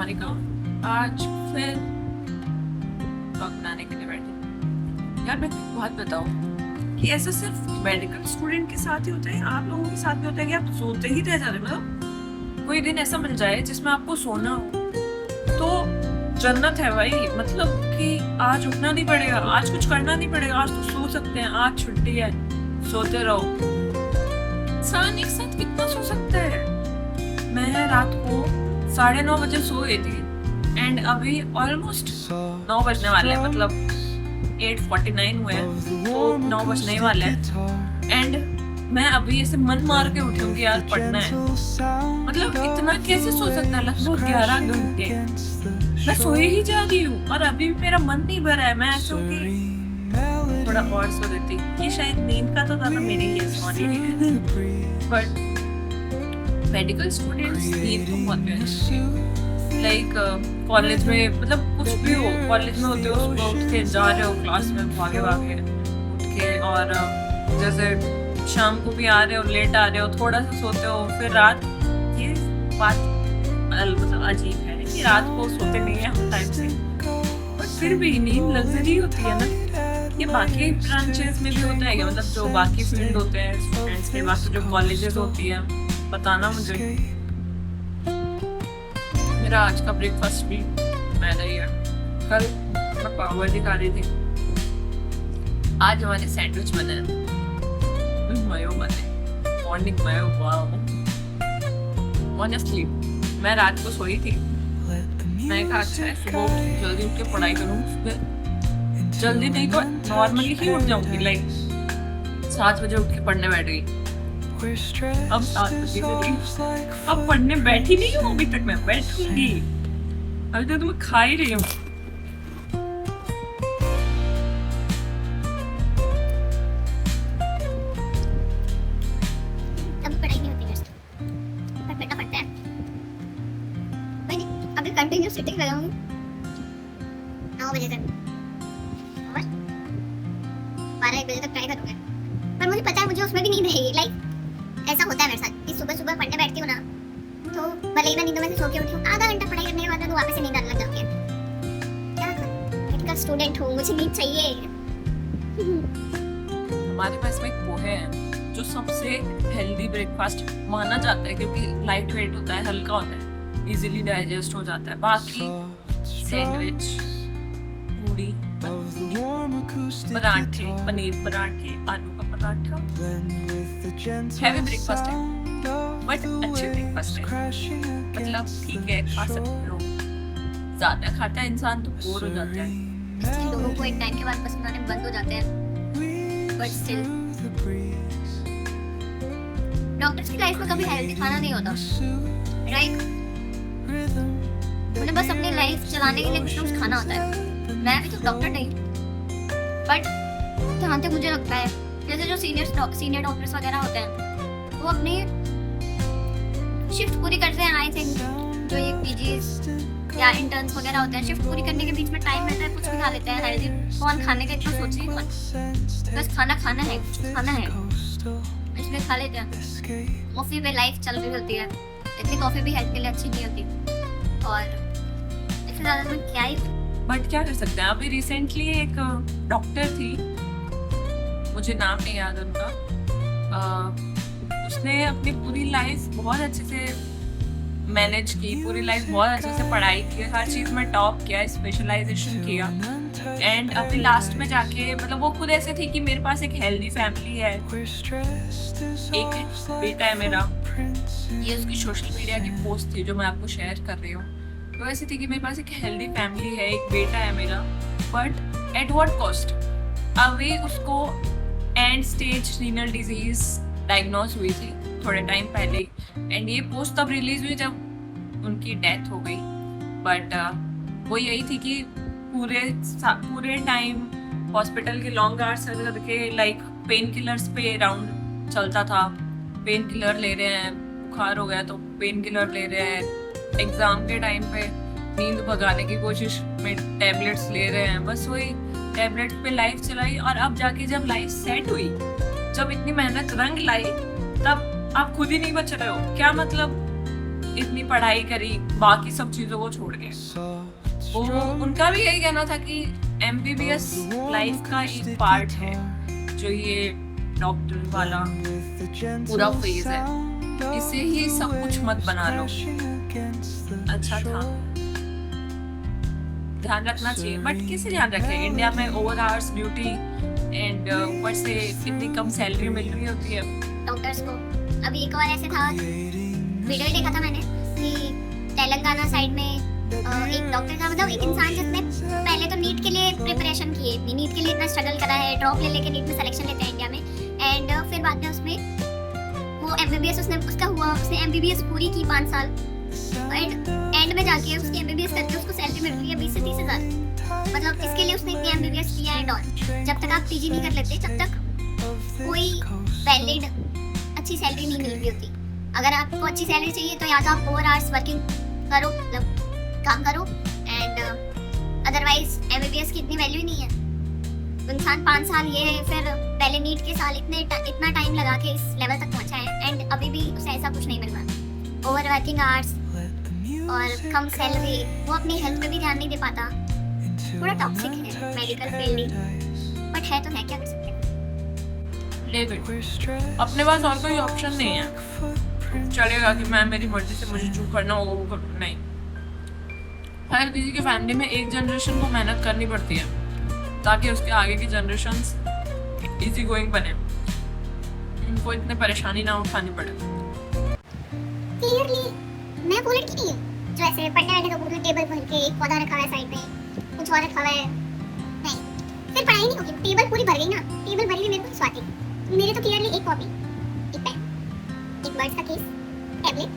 निहारिका आज फिर ब्लॉग बनाने के लिए बैठी। यार मैं एक बात बताऊँ कि ऐसा सिर्फ मेडिकल स्टूडेंट के साथ ही होता है, आप लोगों के साथ भी होता है कि आप सोते ही रह जा रहे, मतलब कोई दिन ऐसा मिल जाए जिसमें आपको सोना हो तो जन्नत है भाई। मतलब कि आज उठना नहीं पड़ेगा, आज कुछ करना नहीं पड़ेगा, आज तो सो सकते हैं, आज छुट्टी है, सोते रहो। इंसान एक साथ कितना सो सकता है। मैं रात को 9:30 बजे सो गई थी एंड अभी ऑलमोस्ट 9 बजने वाले हैं, मतलब 8:49 हुए हैं तो 9 बजने ही वाले हैं। एंड मैं अभी ऐसे मन मार के उठी हूँ कि यार पढ़ना है। मतलब इतना कैसे सो सकता है, लगभग 11 घंटे मैं सोए ही जा रही हूँ और अभी भी मेरा मन नहीं भरा है। मैं ऐसे हूँ कि थोड़ा और सो देती, ये शायद नींद का तो ज्यादा मेरे ही है, बट मेडिकल स्टूडेंट्स नींद तो बहुत प्यारी। लाइक कॉलेज में मतलब कुछ भी हो, कॉलेज में होते हो, सुबह उठ के जा रहे हो क्लास में भागे भागे उठ के, और जैसे शाम को भी आ रहे हो, लेट आ रहे हो, थोड़ा सा सोते हो, फिर रात। ये बात मतलब अजीब है कि रात को सोते नहीं है हम टाइम से, बट फिर भी नींद लग्जरी होती है ना। ये बाकी ब्रांचेस में भी होता है क्या, मतलब जो बाकी फील्ड होते हैं स्टूडेंट्स के, बाकी जो कॉलेजेस होती है, बताना मुझे। मेरा आज का ब्रेकफास्ट भी मैंने ही है। कल मैं पाव भाजी खा रही थी, आज हमारे सैंडविच बने हैं, मयो बने, मॉर्निंग मयो। वाओ, ऑनेस्टली मैं रात को सोई थी, मैं कहा अच्छा है सुबह उठ जल्दी उठ के पढ़ाई करूँ। जल्दी नहीं तो नॉर्मली ही उठ जाऊंगी, लाइक 7 बजे उठ के पढ़ने बैठ गई। अब 7 बजे अब पढ़ने बैठी नहीं हूँ, अभी तक मैं बैठूंगी, अभी तक तो मैं खा ही रही हूँ। कंटिन्यू सिटिंग लगा हूँ 9 बजे तक और 12-1 बजे तक ट्राई करूँगा, पर मुझे पता है मुझे उसमें भी नींद रहेगी। लाइक ऐसा होता है मेरे साथ कि सुबह सुबह पढ़ने बैठती हूँ ना, तो भले ही मैं नींद में से सो के उठी हूँ, आधा घंटा पढ़ाई करने के बाद तो वापस से नींद आने लग जाती है। क्या मेडिकल स्टूडेंट हूँ, मुझे नींद चाहिए। हमारे पास में एक पोहे है जो सबसे हेल्दी ब्रेकफास्ट माना जाता है, क्योंकि लाइट वेट होता है, हल्का होता है, इजीली डाइजेस्ट हो जाता है। बाकी सैंडविच, पूरी, पराठे, पनीर पराठे, आलू का पराठा, हैवी ब्रेकफास्ट है, बट अच्छे ब्रेकफास्ट है। मतलब ठीक है, खा सकते हो। ज्यादा खाता है इंसान तो बोर हो जाता है, इसलिए लोगों को एक टाइम के बाद पसंद आने बंद हो जाते हैं, बट स्टिल डॉक्टर्स की लाइफ में कभी हेल्दी खाना नहीं होता, राइट? उन्हें बस अपनी लाइफ चलाने के लिए कुछ ना कुछ खाना होता है। मैं भी तो डॉक्टर नहीं, बट जहाँ तक मुझे लगता है जैसे जो सीनियर डॉक्टर्स वगैरह होते हैं वो अपनी शिफ्ट पूरी करते हैं। आई थिंक जो ये पीजीज या इंटर्न्स वगैरह होते हैं, शिफ्ट पूरी करने के बीच में टाइम रहता है, कुछ भी खा लेते हैं हेल्दी। कौन खाने का इतना सोच ही कौन, बस खाना खाना है, खाना है, इसलिए खा लेते हैं। कॉफ़ी पे लाइफ चल रही होती है, इतनी कॉफ़ी भी हेल्थ के लिए अच्छी नहीं होती, और इससे ज़्यादा मैं क्या ही। बट क्या कर सकते हैं। अभी रिसेंटली एक डॉक्टर थी, मुझे नाम नहीं याद उनका, उसने अपनी पूरी लाइफ बहुत अच्छे से मैनेज की, पूरी लाइफ बहुत अच्छे से पढ़ाई की, हर चीज़ में टॉप किया, स्पेशलाइजेशन किया, एंड अभी लास्ट में जाके मतलब वो खुद ऐसे थी कि मेरे पास एक हेल्दी फैमिली है, एक बेटा है मेरा। ये उसकी सोशल मीडिया की पोस्ट थी जो मैं आपको शेयर कर रही हूँ। तो ऐसी थी कि मेरे पास एक हेल्दी फैमिली है, एक बेटा है मेरा, बट एट व्हाट कॉस्ट। अभी उसको and stage renal disease diagnose हुई थी थोड़े टाइम पहले, एंड ये पोस्ट तब रिलीज हुई जब उनकी डेथ हो गई। बट वो यही थी कि पूरे टाइम हॉस्पिटल के लॉन्ग आवर्स करके लाइक पेन किलर्स पे राउंड चलता था। पेन किलर ले रहे हैं, बुखार हो गया तो पेन किलर ले रहे हैं, एग्जाम के टाइम पे नींद भगाने की कोशिश में टैबलेट्स ले रहे हैं, बस वही टैबलेट्स पे लाइफ चलाई। और अब जाके जब लाइफ सेट हुई, जब इतनी मेहनत रंग लाई, तब आप खुद ही नहीं बच रहे हो। क्या मतलब इतनी पढ़ाई करी बाकी सब चीज़ों को छोड़ के। वो उनका भी यही कहना था कि एमबीबीएस लाइफ का एक पार्ट है, जो ये डॉक्टर वाला पूरा फेज है, इसे ही सब कुछ मत बना लो। अच्छा था, ध्यान रखना चाहिए, बट किसे ध्यान रखे? इंडिया में ओवर आवर्स ड्यूटी एंड ऊपर से इतनी कम सैलरी मिल रही होती है डॉक्टर्स को। अभी एक बार ऐसे था, वीडियो देखा था मैंने कि तेलंगाना साइड में एक डॉक्टर था, मतलब एक इंसान जिसने पहले तो नीट के लिए प्रिपरेशन की है, नीट के लिए इतना स्ट्रगल करा है, ड्रॉप ले लेके नीट में सिलेक्शन लेते हैं इंडिया में, एंड फिर बाद में उसमें वो एमबीबीएस उसका हुआ, उसने एमबीबीएस पूरी की 5 साल, एंड में जाके उसकी एमबीबीएस करके उसको सैलरी मिल रही है 20 से 30 हज़ार। मतलब इसके लिए उसने इतनी एमबीबीएस किया है। और जब तक आप पीजी नहीं कर लेते तब तक कोई वैलिड अच्छी सैलरी नहीं मिल रही होती। अगर आपको अच्छी सैलरी चाहिए तो या तो आप ओवर आवर्स वर्किंग करो, मतलब काम करो, एंड अदरवाइज एमबीबीएस की इतनी वैल्यू नहीं है। इंसान 5 साल ये फिर पहले नीट के साल इतना टाइम लगा के इस लेवल तक पहुंचा है, एंड अभी भी उसे ऐसा कुछ नहीं मिल रहा। ओवर वर्किंग आवर्स और कम सैलरी, वो अपनी हेल्थ पे भी ध्यान नहीं दे पाता। थोड़ा टॉक्सिक है मेडिकल फील्ड, बट है तो है, क्या कर सकते हैं। डेविड, अपने पास और कोई ऑप्शन नहीं है। चलेगा कि मैं मेरी मर्जी से मुझे जो करना होगा वो करूँ? नहीं। हर किसी की फैमिली में एक जनरेशन को मेहनत करनी पड़ती है ताकि उसके आगे की जनरेशन्स इजी गोइंग बने, उनको इतने परेशानी ना उठानी पड़े। क्लियरली मैं वो लड़की नहीं हूँ जो ऐसे पढ़ने बैठे तो पूरी टेबल भर के एक पौधा रखा हुआ है साइड में, कुछ और रखा हुआ है। नहीं, फिर पढ़ाई नहीं होगी। टेबल पूरी भर गई ना, टेबल भरी हुई मेरे को स्वाति, मेरे तो क्लियरली एक कॉपी, एक पेन, एक बर्ड्स का केस, टैबलेट,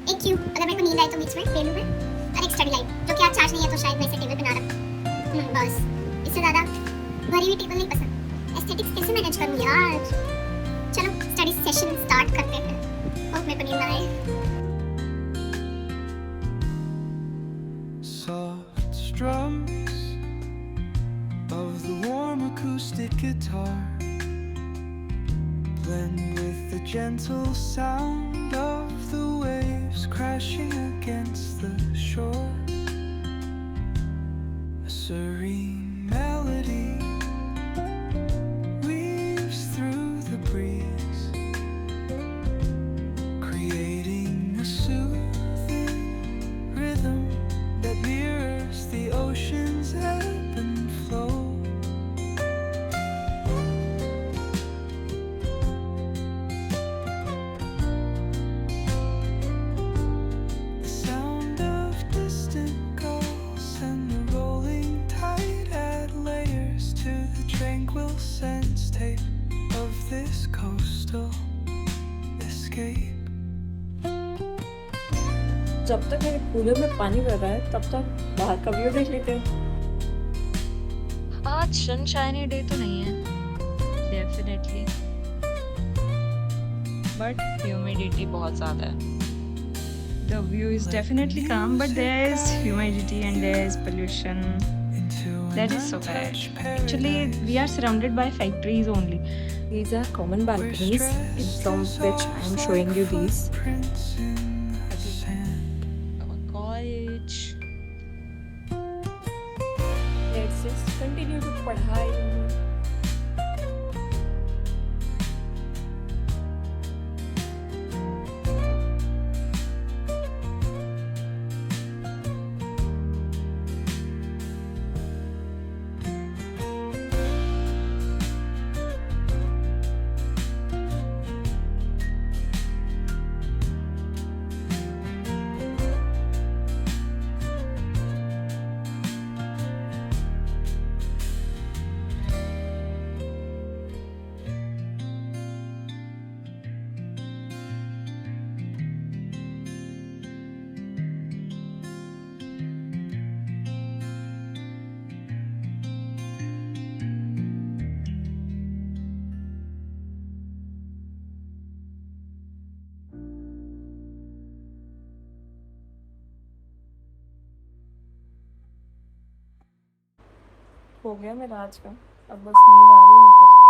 एक क्यूब, अगर मेरे को नींद आए तो बीच में ले लूँ मैं, और एक स्टडी लाइट जो कि आज चार्ज नहीं है तो शायद मैं इसे टेबल पे ना रखूँ। बस, इससे ज़्यादा भरी हुई टेबल नहीं पसंद। एस्थेटिक्स कैसे मैनेज करूँ यार? चलो स्टडी सेशन स्टार्ट करते हैं। होप मेरे को नींद ना आए। Soft strums of the warm acoustic guitar blend with the gentle sound of the waves crashing against the shore. A serene melody weaves through the breeze, creating a soothing rhythm that mirrors the ocean's ebb and flow. The sound of distant gulls and the rolling tide add layers to the tranquil sense tape of this coastal escape. जब तक मेरे cooler में पानी भर रहा है तब तक बाहर का व्यू देख लेते हैं। आज सनशाइनी डे तो नहीं है डेफिनेटली, बट ह्यूमिडिटी बहुत ज़्यादा है। The view is definitely calm, but there is humidity and there is pollution. That is so bad. Actually we are surrounded by factories only. These are common balconies from which I am showing you these. College. Let's just continue to पढ़ाई। हो गया मेरा आज का, अब बस नींद आ रही है मुझको।